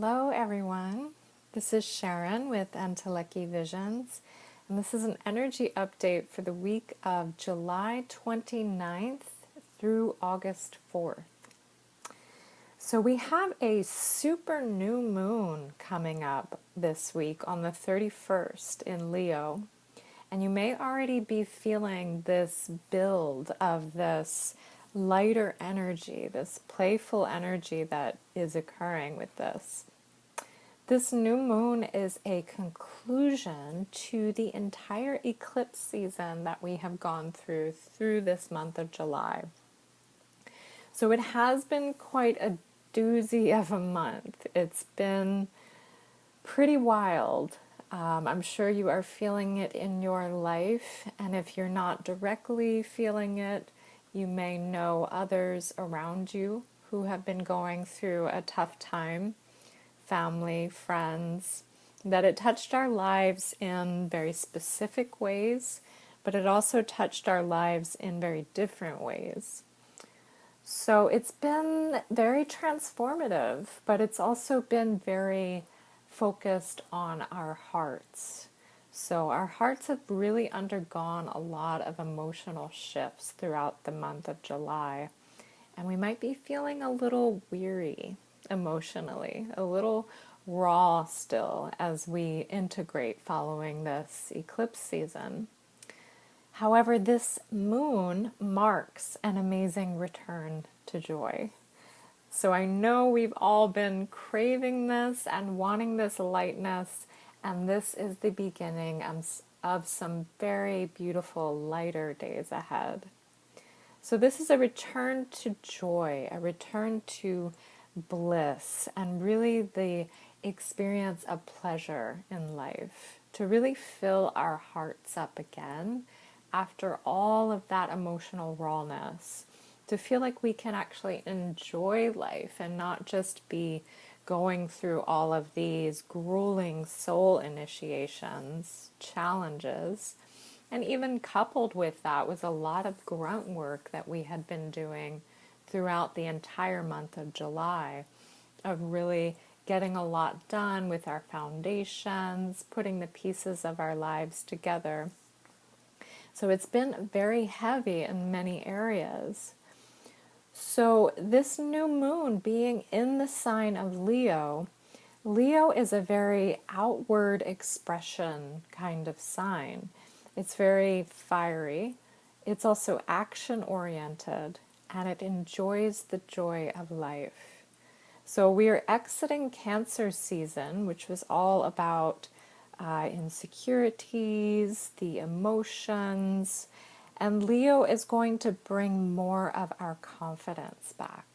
Hello, everyone. This is Sharon with Entelechy Visions, and this is an energy update for the week of July 29th through August 4th. So, we have a super new moon coming up this week on the 31st in Leo, and you may already be feeling this build of this lighter energy, this playful energy that is occurring with this. This new moon is a conclusion to the entire eclipse season that we have gone through this month of July. So it has been quite a doozy of a month. It's been pretty wild. I'm sure you are feeling it in your life, and if you're not directly feeling it, you may know others around you who have been going through a tough time, family, friends, that it touched our lives in very specific ways, but it also touched our lives in very different ways. So it's been very transformative, but it's also been very focused on our hearts. So our hearts have really undergone a lot of emotional shifts throughout the month of July. And we might be feeling a little weary emotionally, a little raw still as we integrate following this eclipse season. However, this moon marks an amazing return to joy. So I know we've all been craving this and wanting this lightness, and this is the beginning of some very beautiful lighter days ahead. So this is a return to joy, a return to bliss, and really the experience of pleasure in life, to really fill our hearts up again after all of that emotional rawness, to feel like we can actually enjoy life and not just be going through all of these grueling soul initiations, challenges. And even coupled with that was a lot of grunt work that we had been doing throughout the entire month of July, of really getting a lot done with our foundations, putting the pieces of our lives together. So it's been very heavy in many areas. So this new moon being in the sign of Leo, Leo is a very outward expression kind of sign. It's very fiery. It's also action oriented, and it enjoys the joy of life. So we are exiting Cancer season, which was all about insecurities, the emotions, and Leo is going to bring more of our confidence back.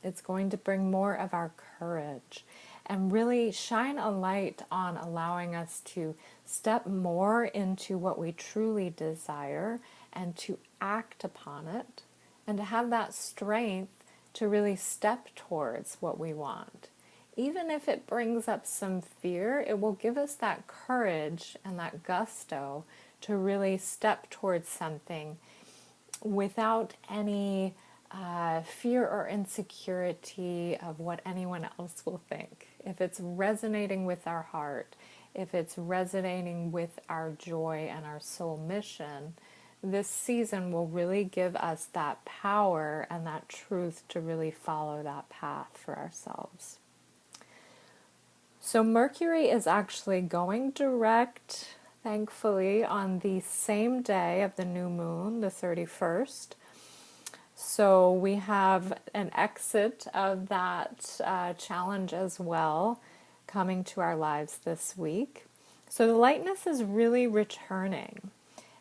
It's going to bring more of our courage and really shine a light on allowing us to step more into what we truly desire and to act upon it, and to have that strength to really step towards what we want. Even if it brings up some fear, it will give us that courage and that gusto to really step towards something without any fear or insecurity of what anyone else will think. If it's resonating with our heart, if it's resonating with our joy and our soul mission, this season will really give us that power and that truth to really follow that path for ourselves. So Mercury is actually going direct, thankfully, on the same day of the new moon, the 31st. So we have an exit of that challenge as well coming to our lives this week. So the lightness is really returning.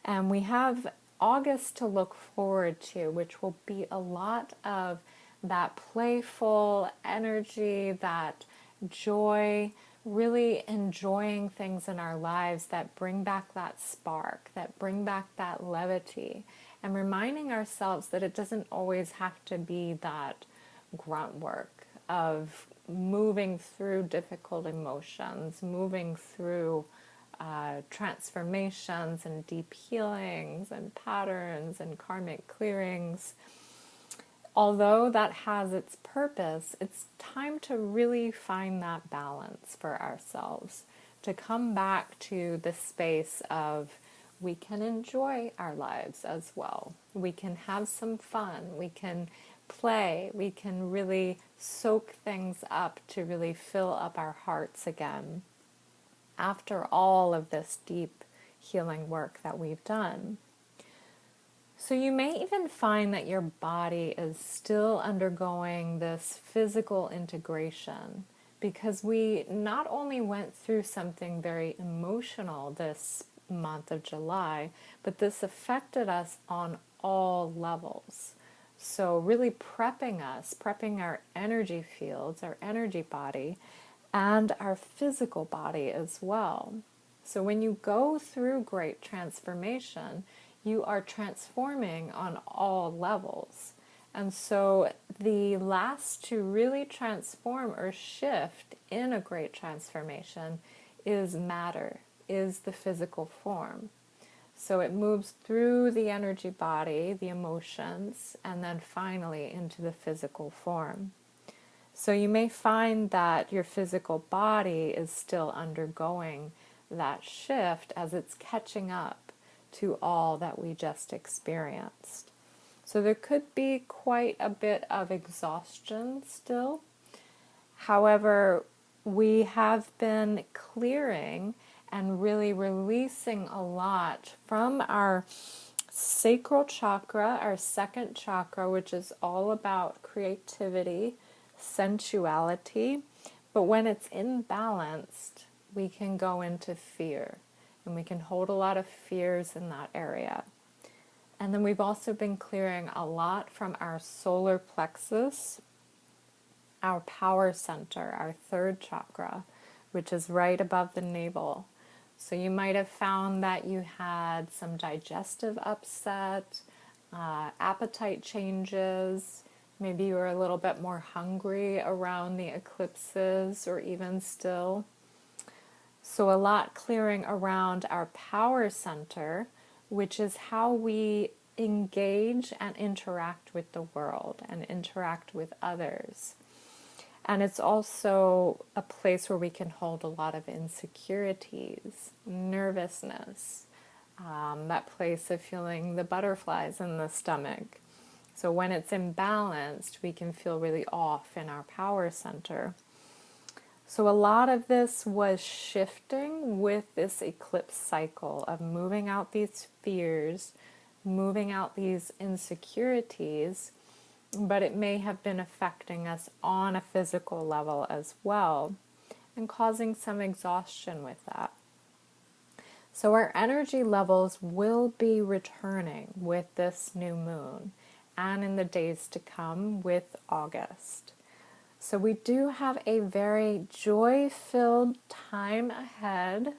And we have August to look forward to, which will be a lot of that playful energy, that joy, really enjoying things in our lives that bring back that spark, that bring back that levity, and reminding ourselves that it doesn't always have to be that grunt work of moving through difficult emotions, moving through transformations and deep healings and patterns and karmic clearings. although that has its purpose, it's time to really find that balance for ourselves, to come back to the space of we can enjoy our lives as well. We can have some fun. We can play. We can really soak things up to really fill up our hearts again after all of this deep healing work that we've done. So you may even find that your body is still undergoing this physical integration because we not only went through something very emotional this month of July, but this affected us on all levels. So really prepping our energy fields, our energy body, and our physical body as well. So when you go through great transformation, you are transforming on all levels. And so the last to really transform or shift in a great transformation is matter, is the physical form. So it moves through the energy body, the emotions, and then finally into the physical form. So you may find that your physical body is still undergoing that shift as it's catching up to all that we just experienced. So there could be quite a bit of exhaustion still. However, we have been clearing and really releasing a lot from our sacral chakra, our second chakra, which is all about creativity, sensuality. But when it's imbalanced, we can go into fear. And we can hold a lot of fears in that area. And then we've also been clearing a lot from our solar plexus, our power center, our third chakra, which is right above the navel. So you might have found that you had some digestive upset, appetite changes. Maybe you were a little bit more hungry around the eclipses or even still. So a lot clearing around our power center, which is how we engage and interact with the world and interact with others. And it's also a place where we can hold a lot of insecurities, nervousness, that place of feeling the butterflies in the stomach. So when it's imbalanced, we can feel really off in our power center. So a lot of this was shifting with this eclipse cycle of moving out these fears, moving out these insecurities, but it may have been affecting us on a physical level as well and causing some exhaustion with that. So our energy levels will be returning with this new moon and in the days to come with August. So we do have a very joy-filled time ahead.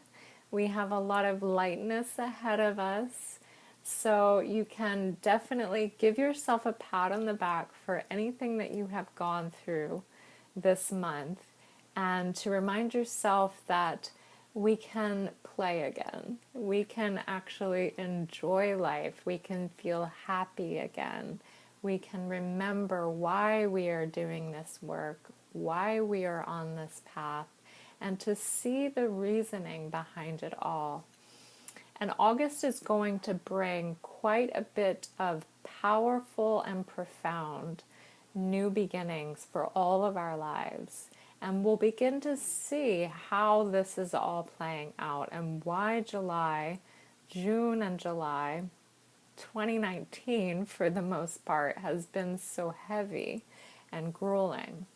We have a lot of lightness ahead of us. So you can definitely give yourself a pat on the back for anything that you have gone through this month, and to remind yourself that we can play again. We can actually enjoy life. We can feel happy again. We can remember why we are doing this work, why we are on this path, and to see the reasoning behind it all. And August is going to bring quite a bit of powerful and profound new beginnings for all of our lives. And we'll begin to see how this is all playing out and why June and July 2019, for the most part, has been so heavy and grueling,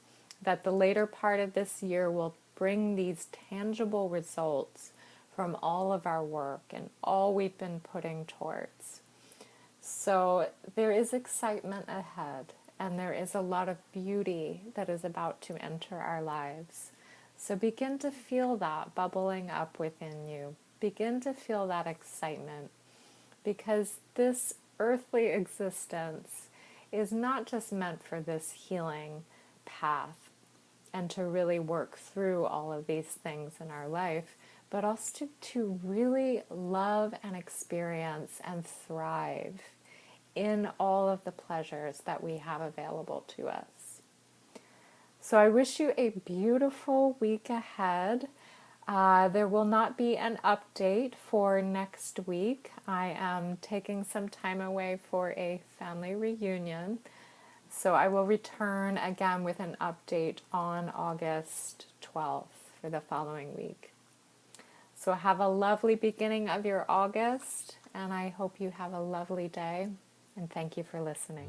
that the later part of this year will bring these tangible results from all of our work and all we've been putting towards. So there is excitement ahead, and there is a lot of beauty that is about to enter our lives. So begin to feel that bubbling up within you. Begin to feel that excitement, because this earthly existence is not just meant for this healing path and to really work through all of these things in our life, but also to really love and experience and thrive in all of the pleasures that we have available to us. So I wish you a beautiful week ahead. There will not be an update for next week. I am taking some time away for a family reunion. So I will return again with an update on August 12th for the following week. So have a lovely beginning of your August, and I hope you have a lovely day, and thank you for listening.